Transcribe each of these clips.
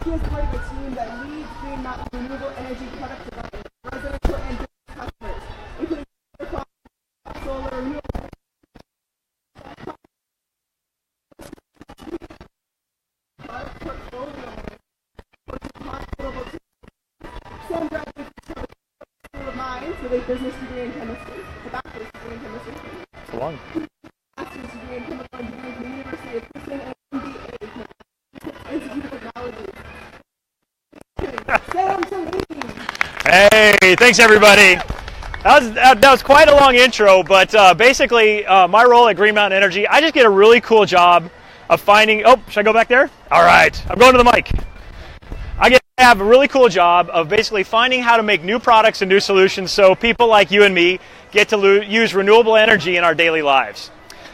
He is part of a team that leads Green Mountain renewable energy product development, residential and business customers, including solar, renewable product portfolio, which is profitable to Sam graduated from the School of Mines with a business degree in chemistry, a bachelor's degree in chemistry. So long. Master's degree in chemical engineering from the University of Houston and MBA from the Institute of Technology. Sam Salim. Hey, thanks everybody. That was quite a long intro, but basically my role at Green Mountain Energy, I just get a really cool job of finding, oh, should I go back there? All right, I'm going to the mic. I get to have a really cool job of basically finding how to make new products and new solutions so people like you and me get to use renewable energy in our daily lives.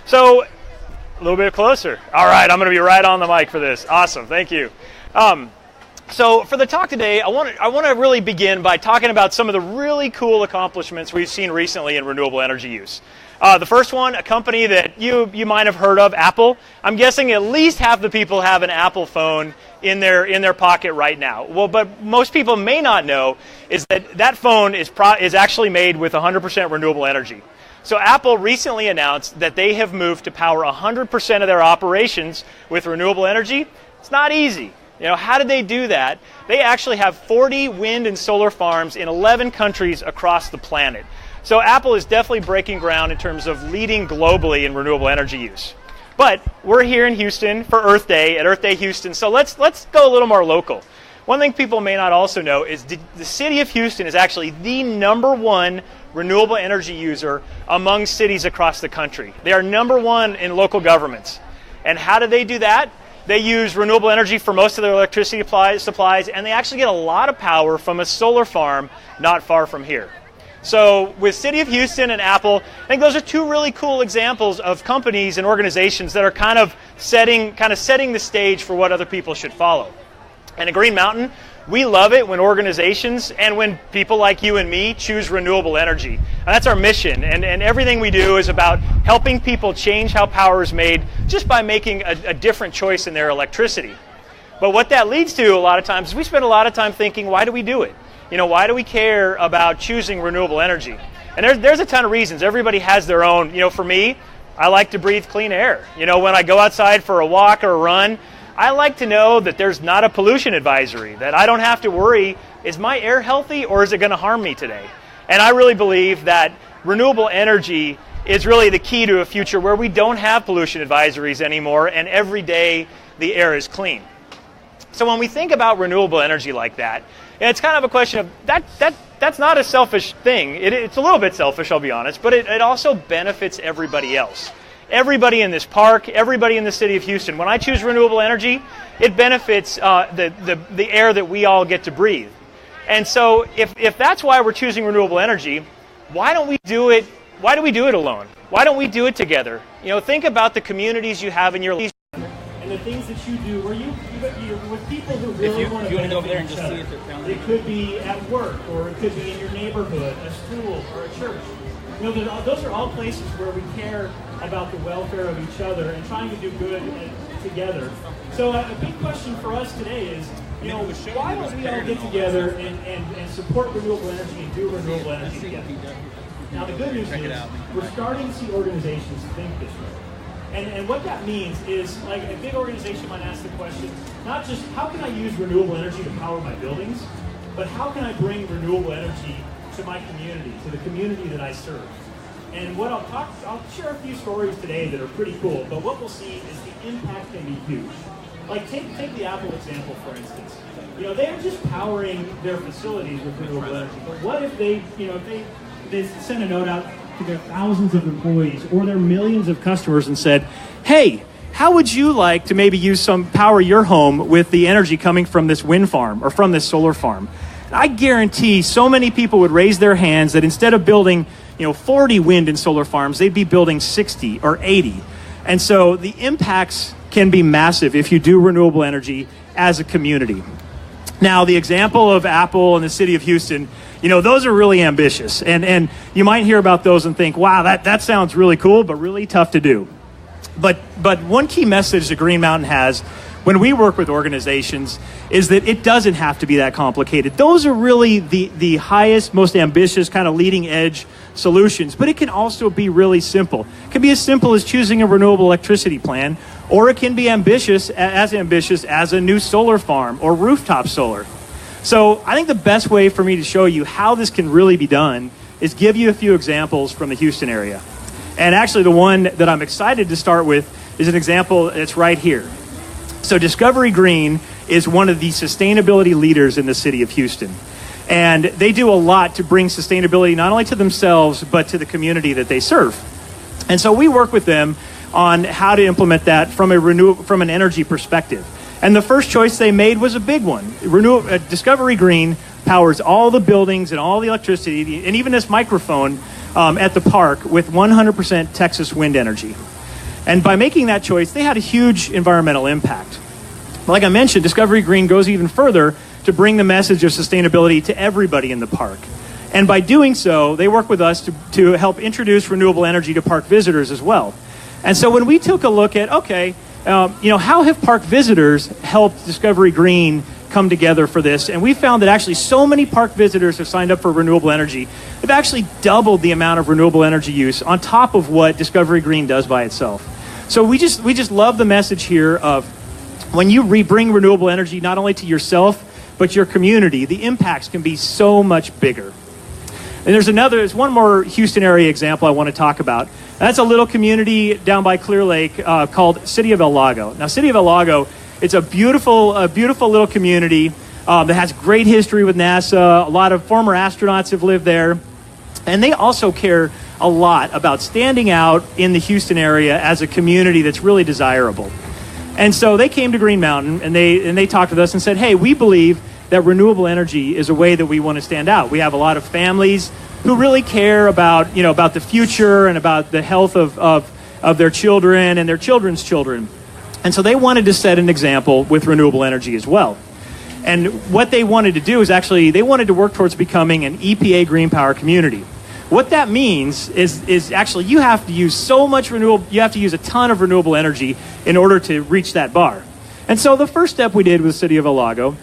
So, a little bit closer. All right, I'm going to be right on the mic for this. Awesome, thank you. So for the talk today, I want to really begin by talking about some of the really cool accomplishments we've seen recently in renewable energy use. The first one, a company that you might have heard of, Apple. I'm guessing at least half the people have an Apple phone in their pocket right now. Well, but most people may not know is that phone is actually made with 100% renewable energy. So Apple recently announced that they have moved to power 100% of their operations with renewable energy. It's not easy. You know, how did they do that? They actually have 40 wind and solar farms in 11 countries across the planet. So Apple is definitely breaking ground in terms of leading globally in renewable energy use. But we're here in Houston for Earth Day at Earth Day Houston, so let's go a little more local. One thing people may not also know is the city of Houston is actually the #1 renewable energy user among cities across the country. They are #1 in local governments. And how do they do that? They use renewable energy for most of their electricity supplies, and they actually get a lot of power from a solar farm not far from here. So with City of Houston and Apple, I think those are two really cool examples of companies and organizations that are kind of setting the stage for what other people should follow. And at Green Mountain, we love it when organizations and when people like you and me choose renewable energy. And that's our mission. And everything we do is about helping people change how power is made just by making a different choice in their electricity. But what that leads to a lot of times is we spend a lot of time thinking, why do we do it? You know, why do we care about choosing renewable energy? And there's a ton of reasons. Everybody has their own. You know, for me, I like to breathe clean air. You know, when I go outside for a walk or a run, I like to know that there's not a pollution advisory, that I don't have to worry, is my air healthy or is it going to harm me today? And I really believe that renewable energy is really the key to a future where we don't have pollution advisories anymore and every day the air is clean. So when we think about renewable energy like that, it's kind of a question of that's not a selfish thing. It's a little bit selfish, I'll be honest, but it also benefits everybody else. Everybody in this park, everybody in the city of Houston. When I choose renewable energy, it benefits the air that we all get to breathe. And so if that's why we're choosing renewable energy, why don't we do it? Why do we do it alone? Why don't we do it together? You know, think about the communities you have in your life and the things that you do where you're with people who really want to benefit go over there and each just other. see if they're It could be at work, or it could be in your neighborhood, a school, or a church. You know, those are all places where we care about the welfare of each other and trying to do good together. So a big question for us today is, you know, why don't we all get together and support renewable energy and do renewable energy together? Now the good news is we're starting to see organizations think this way. And what that means is, like, a big organization might ask the question, not just how can I use renewable energy to power my buildings, but how can I bring renewable energy to my community, to the community that I serve. And what I'll share a few stories today that are pretty cool, but what we'll see is the impact can be huge. Like take the Apple example, for instance. You know, they're just powering their facilities with renewable energy, but what if they send a note out to their thousands of employees or their millions of customers and said, hey, how would you like to maybe use some power your home with the energy coming from this wind farm or from this solar farm? I guarantee so many people would raise their hands that instead of building 40 wind and solar farms, they'd be building 60 or 80. And so the impacts can be massive if you do renewable energy as a community. Now, the example of Apple and the city of Houston, those are really ambitious. And you might hear about those and think, wow, that sounds really cool, but really tough to do. But one key message that Green Mountain has when we work with organizations is that it doesn't have to be that complicated. Those are really the highest, most ambitious, kind of leading edge solutions, but it can also be really simple. It can be as simple as choosing a renewable electricity plan, or it can be ambitious as a new solar farm or rooftop solar. So I think the best way for me to show you how this can really be done is give you a few examples from the Houston area. And actually the one that I'm excited to start with is an example that's right here. So Discovery Green is one of the sustainability leaders in the city of Houston. And they do a lot to bring sustainability not only to themselves, but to the community that they serve. And so we work with them on how to implement that from an energy perspective. And the first choice they made was a big one. Discovery Green powers all the buildings and all the electricity, and even this microphone at the park with 100% Texas wind energy. And by making that choice, they had a huge environmental impact. Like I mentioned, Discovery Green goes even further to bring the message of sustainability to everybody in the park. And by doing so, they work with us to help introduce renewable energy to park visitors as well. And so when we took a look at, how have park visitors helped Discovery Green come together for this? And we found that actually so many park visitors have signed up for renewable energy. They've actually doubled the amount of renewable energy use on top of what Discovery Green does by itself. So we just love the message here of when you bring renewable energy not only to yourself, but your community, the impacts can be so much bigger. And there's one more Houston area example I want to talk about. That's a little community down by Clear Lake called City of El Lago. Now, City of El Lago, it's a beautiful little community that has great history with NASA. A lot of former astronauts have lived there. And they also care a lot about standing out in the Houston area as a community that's really desirable. And so they came to Green Mountain and they talked with us and said, hey, we believe that renewable energy is a way that we want to stand out. We have a lot of families who really care about the future and about the health of their children and their children's children. And so they wanted to set an example with renewable energy as well. And what they wanted to do is they wanted to work towards becoming an EPA green power community. What that means is actually you have to use a ton of renewable energy in order to reach that bar. And so the first step we did with the City of El Lago,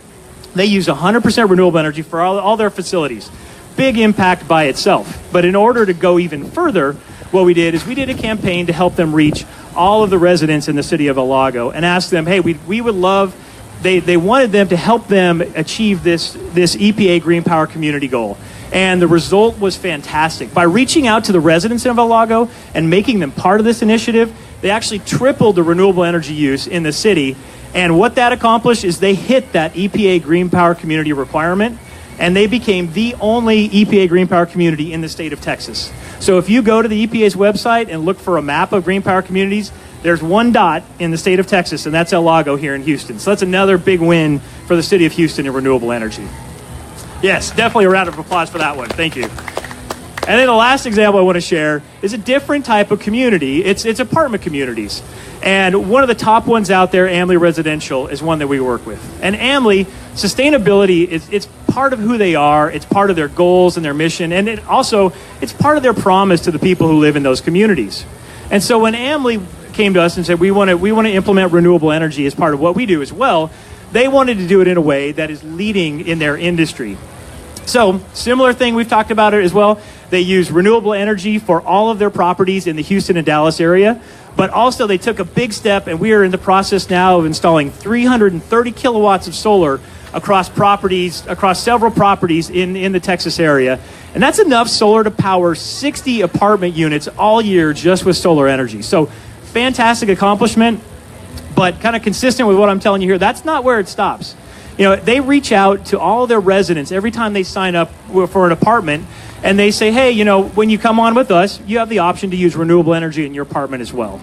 they use 100% renewable energy for all their facilities. Big impact by itself. But in order to go even further, what we did is we did a campaign to help them reach all of the residents in the City of El Lago and ask them, hey, we would love, they wanted them to help them achieve this EPA green power community goal. And the result was fantastic. By reaching out to the residents of El Lago and making them part of this initiative, they actually tripled the renewable energy use in the city. And what that accomplished is they hit that EPA green power community requirement, and they became the only EPA green power community in the state of Texas. So if you go to the EPA's website and look for a map of green power communities, there's one dot in the state of Texas, and that's El Lago here in Houston. So that's another big win for the city of Houston in renewable energy. Yes, definitely a round of applause for that one. Thank you. And then the last example I want to share is a different type of community. It's apartment communities. And one of the top ones out there, Amley Residential, is one that we work with. And Amley, sustainability, it's part of who they are. It's part of their goals and their mission. And it's part of their promise to the people who live in those communities. And so when Amley came to us and said, we want to implement renewable energy as part of what we do as well, they wanted to do it in a way that is leading in their industry. So, similar thing, we've talked about it as well. They use renewable energy for all of their properties in the Houston and Dallas area, but also they took a big step, and we are in the process now of installing 330 kilowatts of solar across several properties in the Texas area. And that's enough solar to power 60 apartment units all year just with solar energy. So, fantastic accomplishment, but kind of consistent with what I'm telling you here, that's not where it stops. They reach out to all their residents every time they sign up for an apartment, and they say, hey, when you come on with us, you have the option to use renewable energy in your apartment as well.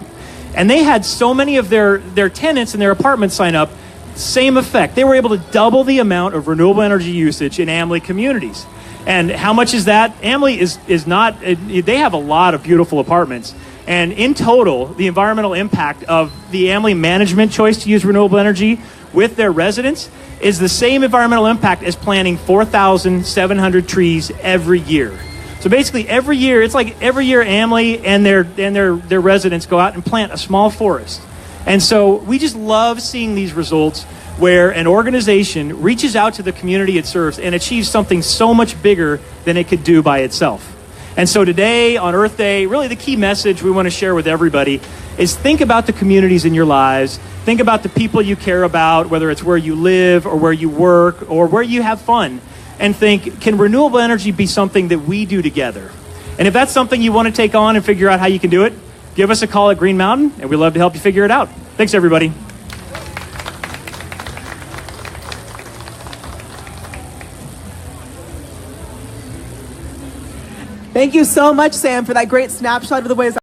And they had so many of their tenants in their apartments sign up, same effect. They were able to double the amount of renewable energy usage in Amley communities. And how much is that? Amley is not, they have a lot of beautiful apartments. And in total, the environmental impact of the Amley management choice to use renewable energy with their residents is the same environmental impact as planting 4,700 trees every year. So basically every year Amley and their residents go out and plant a small forest. And so we just love seeing these results where an organization reaches out to the community it serves and achieves something so much bigger than it could do by itself. And so today on Earth Day, really the key message we want to share with everybody is think about the communities in your lives. Think about the people you care about, whether it's where you live or where you work or where you have fun. And think, can renewable energy be something that we do together? And if that's something you want to take on and figure out how you can do it, give us a call at Green Mountain, and we'd love to help you figure it out. Thanks, everybody. Thank you so much, Sam, for that great snapshot of the ways